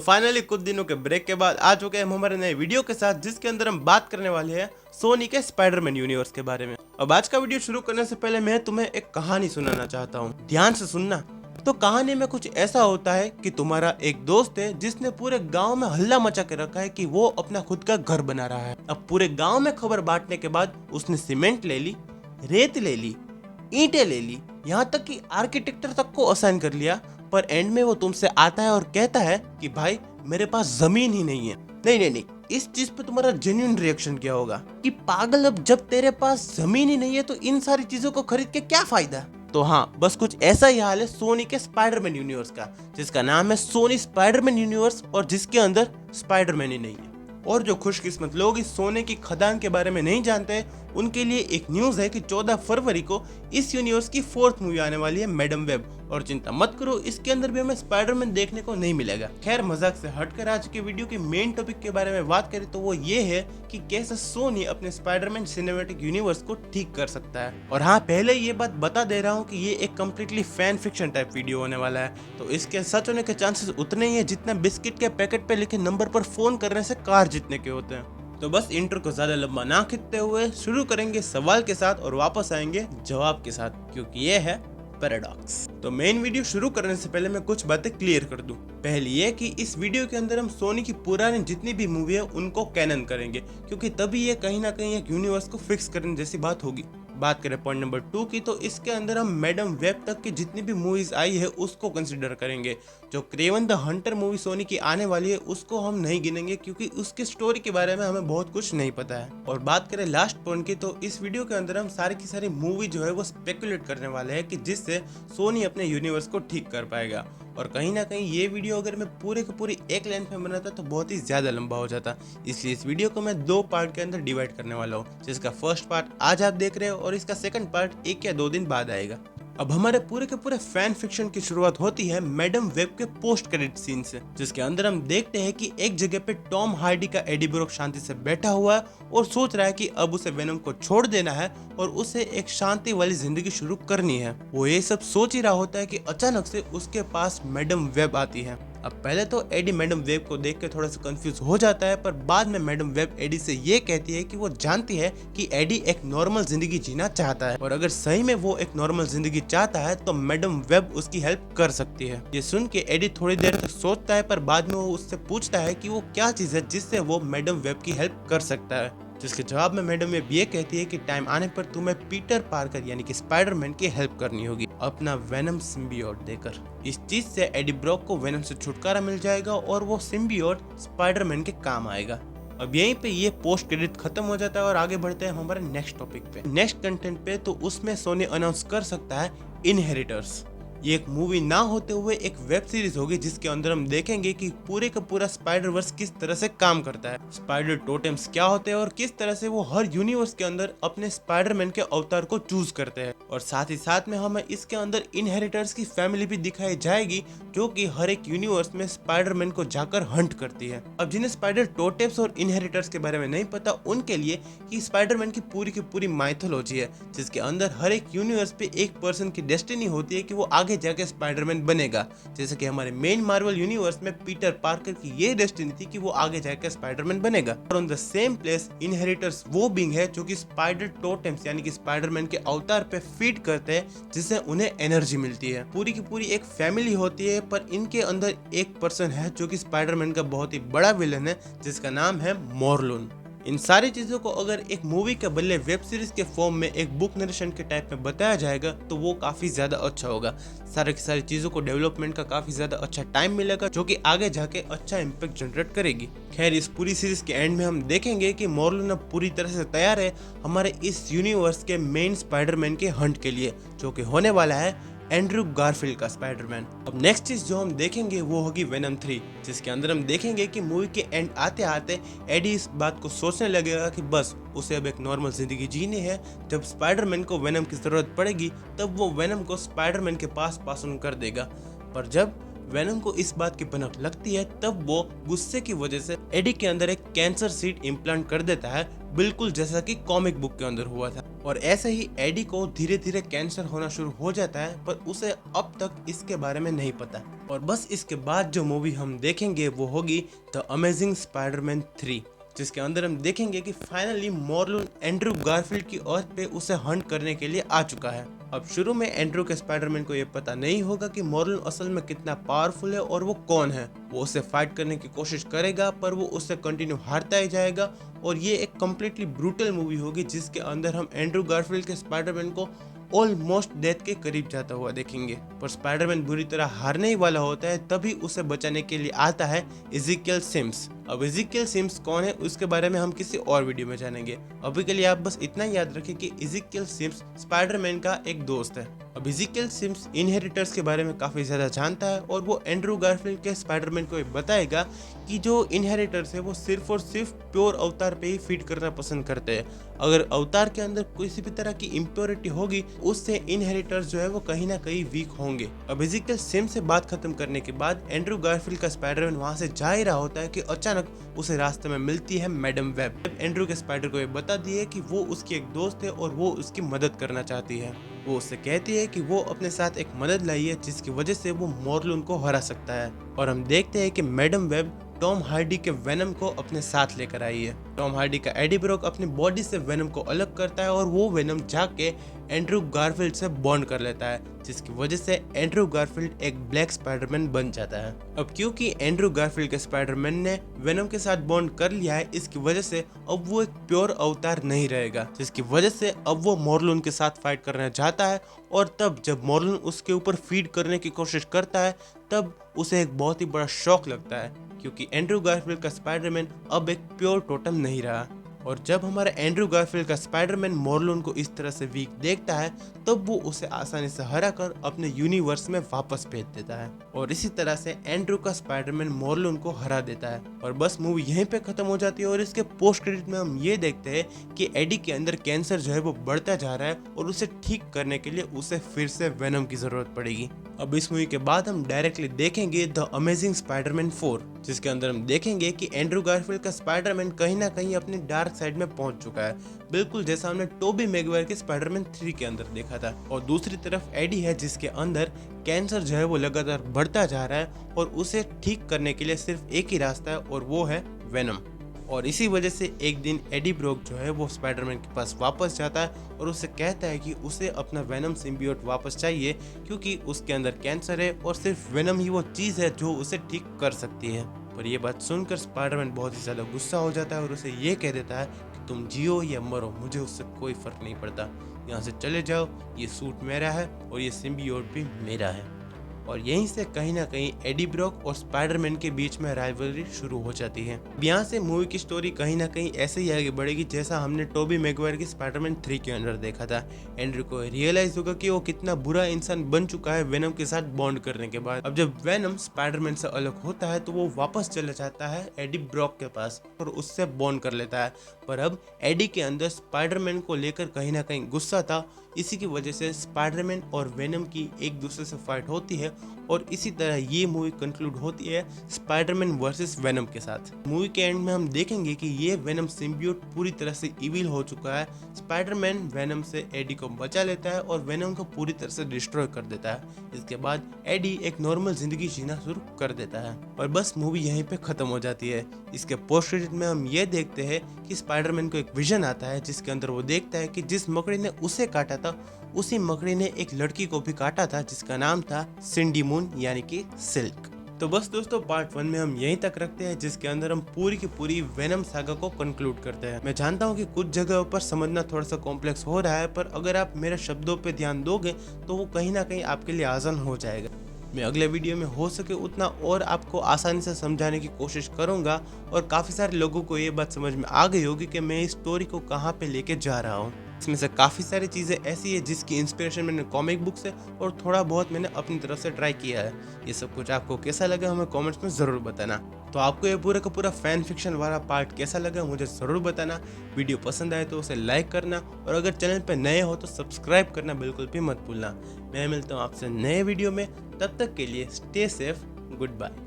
Finally कुछ दिनों के ब्रेक के बाद आ चुके हैं हम हमारे नए वीडियो के साथ, जिसके अंदर हम बात करने वाले हैं सोनी के स्पाइडरमैन यूनिवर्स के बारे में। अब आज का वीडियो शुरू करने से पहले मैं तुम्हें एक कहानी सुनाना चाहता हूँ, ध्यान से सुनना। तो कहानी में कुछ ऐसा होता है कि तुम्हारा एक दोस्त है जिसने पूरे गांव में हल्ला मचा के रखा है कि वो अपना खुद का घर बना रहा है। अब पूरे गांव में खबर बांटने के बाद उसने सीमेंट ले ली, रेत ले ली, ईंटें ले ली, यहाँ तक कि आर्किटेक्टर तक को असाइन कर लिया। पर एंड में वो तुमसे आता है और कहता है कि भाई मेरे पास जमीन ही नहीं है। नहीं, इस चीज पे तुम्हारा जेन्युइन रिएक्शन क्या होगा कि पागल, अब जब तेरे पास जमीन ही नहीं है तो इन सारी चीजों को खरीद के क्या फायदा। तो हाँ, बस कुछ ऐसा ही हाल है सोनी के स्पाइडरमैन यूनिवर्स का, जिसका नाम है सोनी स्पाइडरमैन यूनिवर्स और जिसके अंदर स्पाइडरमैन ही नहीं है। और जो खुशकिस्मत लोग इस सोने की खदान के बारे में नहीं जानते, उनके लिए एक न्यूज है कि 14 फरवरी को इस यूनिवर्स की 4th मूवी आने वाली है, मैडम वेब। और चिंता मत करो, इसके अंदर भी हमें स्पाइडरमैन देखने को नहीं मिलेगा। खैर, मजाक से हटकर आज के वीडियो के मेन टॉपिक के बारे में बात करें तो वो ये है कि कैसे सोनी अपने स्पाइडरमैन सिनेमैटिक यूनिवर्स को ठीक कर सकता है। और हाँ, पहले ये बात बता दे रहा हूँ कि ये एक completely fan fiction type video होने वाला है, तो इसके सच होने के चांसेस उतने ही है जितना बिस्किट के पैकेट पे लिखे नंबर पर फोन करने से कार जीतने के होते हैं। तो बस इंट्रो को ज्यादा लंबा ना खींचते हुए शुरू करेंगे सवाल के साथ और वापस आएंगे जवाब के साथ, क्योंकि ये है पैराडॉक्स। तो मेन वीडियो शुरू करने से पहले मैं कुछ बातें क्लियर कर दूं। पहली ये कि इस वीडियो के अंदर हम सोनी की पुरानी जितनी भी मूवी है उनको कैनन करेंगे, क्योंकि तभी ये कहीं ना कहीं एक यूनिवर्स को फिक्स करने जैसी बात होगी। बात करें पॉइंट नंबर 2 की, तो इसके अंदर हम मैडम वेब तक की जितनी भी मूवीज आई है उसको कंसिडर करेंगे। जो Kraven the Hunter movie Sony की आने वाली है उसको हम नहीं गिनेंगे, क्योंकि उसकी स्टोरी के बारे में हमें बहुत कुछ नहीं पता है। और बात करें लास्ट पॉइंट की, तो इस वीडियो के अंदर हम सारी की सारी मूवी जो है वो स्पेकुलेट करने वाले हैं कि जिससे सोनी अपने यूनिवर्स को ठीक कर पाएगा। और कहीं ना कहीं ये वीडियो अगर मैं पूरे के पूरी एक लेंथ में बनाता तो बहुत ही ज्यादा लंबा हो जाता, इसलिए इस वीडियो को मैं 2 पार्ट के अंदर डिवाइड करने वाला हूँ, जिसका फर्स्ट पार्ट आज आप देख रहे हो और इसका सेकंड पार्ट 1 या 2 दिन बाद आएगा। अब हमारे पूरे के पूरे फैन फिक्शन की शुरुआत होती है मैडम वेब के पोस्ट क्रेडिट सीन से, जिसके अंदर हम देखते हैं कि एक जगह पे टॉम हार्डी का एडी ब्रॉक शांति से बैठा हुआ है और सोच रहा है कि अब उसे वेनम को छोड़ देना है और उसे एक शांति वाली जिंदगी शुरू करनी है। वो ये सब सोच ही रहा होता है कि अचानक से उसके पास मैडम वेब आती है। अब पहले तो एडी मैडम वेब को देख के थोड़ा सा कंफ्यूज हो जाता है, पर बाद में मैडम वेब एडी से ये कहती है कि वो जानती है कि एडी एक नॉर्मल जिंदगी जीना चाहता है और अगर सही में वो एक नॉर्मल जिंदगी चाहता है तो मैडम वेब उसकी हेल्प कर सकती है। ये सुन के एडी थोड़ी देर तक सोचता है, पर बाद में वो उससे पूछता है कि वो क्या चीज है जिससे वो मैडम वेब की हेल्प कर सकता है, जिसके जवाब में मैडम वेब ये कहती है कि टाइम आने पर तुम्हें पीटर पार्कर यानी कि स्पाइडरमैन की हेल्प करनी होगी अपना वेनम सिम्बियोट देकर। इस चीज से एडी ब्रॉक को वेनम से छुटकारा मिल जाएगा और वो सिम्बियोट स्पाइडरमैन के काम आएगा। अब यहीं पे ये पोस्ट क्रेडिट खत्म हो जाता है और आगे बढ़ते हैं हमारे नेक्स्ट टॉपिक पे, नेक्स्ट कंटेंट पे। तो उसमें सोनी अनाउंस कर सकता है इनहेरिटर्स। ये एक मूवी ना होते हुए एक वेब सीरीज होगी, जिसके अंदर हम देखेंगे कि पूरे का पूरा स्पाइडर वर्स किस तरह से काम करता है, स्पाइडर टोटेम्स क्या होते हैं और किस तरह से वो हर यूनिवर्स के अंदर अपने स्पाइडरमैन के अवतार को चूज करते हैं। और साथ ही साथ में हमें इसके अंदर इनहेरिटर्स की फैमिली भी दिखाई जाएगी, जो कि हर एक यूनिवर्स में स्पाइडरमैन को जाकर हंट करती है। अब जिन्हें स्पाइडर टोटेम्स और इनहेरिटर्स के बारे में नहीं पता, उनके लिए कि स्पाइडरमैन की पूरी माइथोलॉजी है, जिसके अंदर हर एक यूनिवर्स पे एक पर्सन की डेस्टिनी होती है कि वो आगे जाके स्पाइडरमैन बनेगा। जैसे कि हमारे मेन मार्वल यूनिवर्स में पीटर पार्कर की ये डेस्टिनी थी कि वो आगे जाके स्पाइडरमैन बनेगा। और on the same place inheritors वो बीइंग है जो कि स्पाइडर टोटेम्स यानी कि स्पाइडरमैन के अवतार पे फीड करते हैं, जिससे उन्हें एनर्जी मिलती है। पूरी की पूरी एक फैमिली होती है, पर इनके अंदर एक पर्सन है जो कि स्पाइडरमैन का बहुत ही बड़ा विलन है, जिसका नाम है मोरलून। इन सारी चीजों को अगर एक मूवी के बदले वेब सीरीज के फॉर्म में एक बुक नरेशन के टाइप में बताया जाएगा तो वो काफी ज्यादा अच्छा होगा। सारी की सारी चीजों को डेवलपमेंट का काफी ज्यादा अच्छा टाइम मिलेगा, जो कि आगे जाके अच्छा इम्पैक्ट जनरेट करेगी। खैर, इस पूरी सीरीज के एंड में हम देखेंगे कि मोरलून अब पूरी तरह से तैयार है हमारे इस यूनिवर्स के मेन स्पाइडरमैन के हंट के लिए, जो कि होने वाला है एंड्रू गारफील्ड का स्पाइडरमैन। अब नेक्स्ट चीज जो हम देखेंगे वो होगी वेनम 3, जिसके अंदर हम देखेंगे कि मूवी के एंड आते आते एडी इस बात को सोचने लगेगा कि बस उसे अब एक नॉर्मल जिंदगी जीनी है। जब स्पाइडरमैन को वेनम की जरूरत पड़ेगी तब वो वेनम को स्पाइडरमैन के पास ऑन कर देगा, पर जब वेनम को इस बात की भनक लगती है, तब वो गुस्से की वजह से एडी के अंदर एक कैंसर सीड इम्प्लांट कर देता है, बिल्कुल जैसा कि कॉमिक बुक के अंदर हुआ था। और ऐसे ही एडी को धीरे धीरे कैंसर होना शुरू हो जाता है, पर उसे अब तक इसके बारे में नहीं पता। और बस इसके बाद जो मूवी हम देखेंगे वो होगी द अमेजिंग स्पाइडरमैन 3, जिसके अंदर हम देखेंगे कि फाइनली मॉर्लन एंड्रू गारफील्ड की अर्थ पे उसे हंट करने के लिए आ चुका है। अब शुरू में एंड्रू के स्पाइडरमैन को ये पता नहीं होगा कि मॉर्लन असल में कितना पावरफुल है और वो कौन है। वो उससे फाइट करने की कोशिश करेगा, पर वो उससे कंटिन्यू हारता ही जाएगा। और ये एक कम्प्लीटली ब्रूटल मूवी होगी, जिसके अंदर हम एंड्रू गारफील्ड के स्पाइडरमैन को ऑलमोस्ट डेथ के करीब जाता हुआ देखेंगे। पर स्पाइडरमैन बुरी तरह हारने ही वाला होता है, तभी उसे बचाने के लिए आता है इज़ेकियल सिम्स। अब इज़ेकियल सिम्स कौन है उसके बारे में हम किसी और वीडियो में जानेंगे। अभी के लिए आप बस इतना याद रखें कि इज़ेकियल सिम्स स्पाइडरमैन का एक दोस्त है। अब इज़ेकियल सिम्स इनहेरिटर्स के बारे में काफी ज्यादा जानता है, और वो एंड्रू गारफील्ड के स्पाइडरमैन को बताएगा कि जो इनहेरिटर्स है वो सिर्फ और सिर्फ प्योर अवतार पे ही फीड करना पसंद करते हैं। अगर अवतार के अंदर किसी भी तरह की इम्प्योरिटी होगी, उससे इनहेरिटर्स जो है वो कहीं ना कहीं वीक होंगे। अब इज़ेकियल सिम्स से बात खत्म करने के बाद एंड्रू गारफील्ड का स्पाइडरमैन वहां से जा ही रहा होता है कि अचानक उसे रास्ते में मिलती है मैडम वेब। एंड्रू के स्पाइडर को ये बता दिए कि वो उसकी एक दोस्त है और वो उसकी मदद करना चाहती है। वो उससे कहती है कि वो अपने साथ एक मदद लाई है, जिसकी वजह से वो मॉर्लन को हरा सकता है। और हम देखते हैं कि मैडम वेब टॉम हार्डी के वेनम को अपने साथ लेकर आई है। टॉम हार्डी का एडी ब्रॉक अपनी बॉडी से वेनम को अलग करता है, और वो वेनम जाके एंड्रू गारफील्ड से बॉन्ड कर लेता है, जिसकी वजह से एंड्रू गारफील्ड एक ब्लैक स्पाइडरमैन बन जाता है। अब क्योंकि एंड्रू गारफील्ड के स्पाइडरमैन ने वेनम के साथ बॉन्ड कर लिया है, इसकी वजह से अब वो एक प्योर अवतार नहीं रहेगा, जिसकी वजह से अब वो मॉर्लन के साथ फाइट करना चाहता है। और तब जब मॉर्लन उसके ऊपर फीड करने की कोशिश करता है, तब उसे एक बहुत ही बड़ा शॉक लगता है, क्योंकि एंड्रू गारफील्ड का स्पाइडरमैन अब एक प्योर टोटम नहीं रहा। और जब हमारा एंड्रू गारफील्ड का स्पाइडरमैन मॉर्लन को इस तरह से वीक देखता है, तब वो उसे आसानी से हरा कर अपने यूनिवर्स में वापस भेज देता है। और इसी तरह से एंड्रू का स्पाइडरमैन मॉर्लन को हरा देता है। और बस मूवी यहीं पे खत्म हो जाती है। और इसके पोस्ट क्रेडिट में हम ये देखते हैं कि एडी के अंदर कैंसर जो है वो बढ़ता जा रहा है, और उसे ठीक करने के लिए उसे फिर से वेनम की जरूरत पड़ेगी। अब इस मूवी के बाद हम डायरेक्टली देखेंगे द अमेजिंग स्पाइडरमैन 4, जिसके अंदर हम देखेंगे कि एंड्रू गारफील्ड का स्पाइडरमैन कहीं ना कहीं अपनी डार्क साइड में पहुंच चुका है, बिल्कुल जैसा हमने टोबी मैगवायर के स्पाइडरमैन 3 के अंदर देखा था। और दूसरी तरफ एडी है, जिसके अंदर कैंसर जो है वो लगातार बढ़ता जा रहा है, और उसे ठीक करने के लिए सिर्फ एक ही रास्ता है, और वो है वेनम। और इसी वजह से एक दिन एडी ब्रॉक जो है वो स्पाइडरमैन के पास वापस जाता है, और उससे कहता है कि उसे अपना वेनम सिम्बियोट वापस चाहिए, क्योंकि उसके अंदर कैंसर है, और सिर्फ वेनम ही वो चीज़ है जो उसे ठीक कर सकती है। पर यह बात सुनकर स्पाइडरमैन बहुत ही ज़्यादा गुस्सा हो जाता है, और उसे ये कह देता है कि तुम जियो या मरो, मुझे उससे कोई फ़र्क नहीं पड़ता, यहाँ से चले जाओ, ये सूट मेरा है और ये सिम्बियोट भी मेरा है। और यहीं से कहीं ना कहीं एडी ब्रॉक और स्पाइडरमैन के बीच में राइवलरी शुरू हो जाती है। यहाँ से मूवी की स्टोरी कहीं ना कहीं ऐसे ही आगे बढ़ेगी, जैसा हमने टोबी मैगवायर की स्पाइडरमैन 3 के अंदर देखा था। एंड्रू को रियलाइज होगा कि वो कितना बुरा इंसान बन चुका है वेनम के साथ बॉन्ड करने के बाद। अब जब वेनम स्पाइडरमैन से अलग होता है, तो वो वापस चला जाता है एडी ब्रॉक के पास और उससे बॉन्ड कर लेता है। पर अब एडी के अंदर स्पाइडरमैन को लेकर कहीं ना कहीं गुस्सा था, इसी की वजह से स्पाइडरमैन और वेनम की एक दूसरे से फाइट होती है, और इसी तरह ये मूवी कंक्लूड होती है स्पाइडरमैन वर्सेस वेनम के साथ। मूवी के एंड में हम देखेंगे कि ये वेनम सिम्बियोट पूरी तरह से इविल हो चुका है। स्पाइडरमैन वेनम से एडी को बचा लेता है और वेनम को पूरी तरह से डिस्ट्रॉय कर देता है। इसके बाद एडी एक नॉर्मल जिंदगी जीना शुरू कर देता है, और बस मूवी यहीं पे खत्म हो जाती है। इसके पोस्ट क्रेडिट में हम ये देखते हैं कि स्पाइडरमैन को एक विजन आता है, जिसके अंदर वो देखता है कि जिस मकड़ी ने उसे काटा था, उसी मकड़ी ने एक लड़की को भी काटा था, जिसका नाम था सिंडी मून यानी कि सिल्क। तो बस दोस्तों, पार्ट 1 में हम यहीं तक रखते हैं, जिसके अंदर हम पूरी की पूरी वेनम सागा को कंक्लूड करते हैं। मैं जानता हूं कि कुछ जगहों पर समझना थोड़ा सा कॉम्प्लेक्स हो रहा है, पर अगर आप मेरे शब्दों पे ध्यान दोगे तो वो कहीं ना कहीं आपके लिए आसान हो जाएगा। मैं अगले वीडियो में हो सके उतना और आपको आसानी से समझाने की कोशिश करूंगा, और काफ़ी सारे लोगों को ये बात समझ में आ गई होगी कि मैं इस स्टोरी को कहाँ पे लेके जा रहा हूँ। इसमें से काफ़ी सारी चीज़ें ऐसी है जिसकी इंस्पिरेशन मैंने कॉमिक बुक से और थोड़ा बहुत मैंने अपनी तरफ से ट्राई किया है। ये सब कुछ आपको कैसा लगा हमें कमेंट्स में ज़रूर बताना। तो आपको ये पूरा का पूरा फैन फिक्शन वाला पार्ट कैसा लगा मुझे ज़रूर बताना। वीडियो पसंद आए तो उसे लाइक करना, और अगर चैनल पर नए हो तो सब्सक्राइब करना बिल्कुल भी मत भूलना। मैं मिलता हूँ आपसे नए वीडियो में, तब तक के लिए स्टे सेफ, गुड बाय।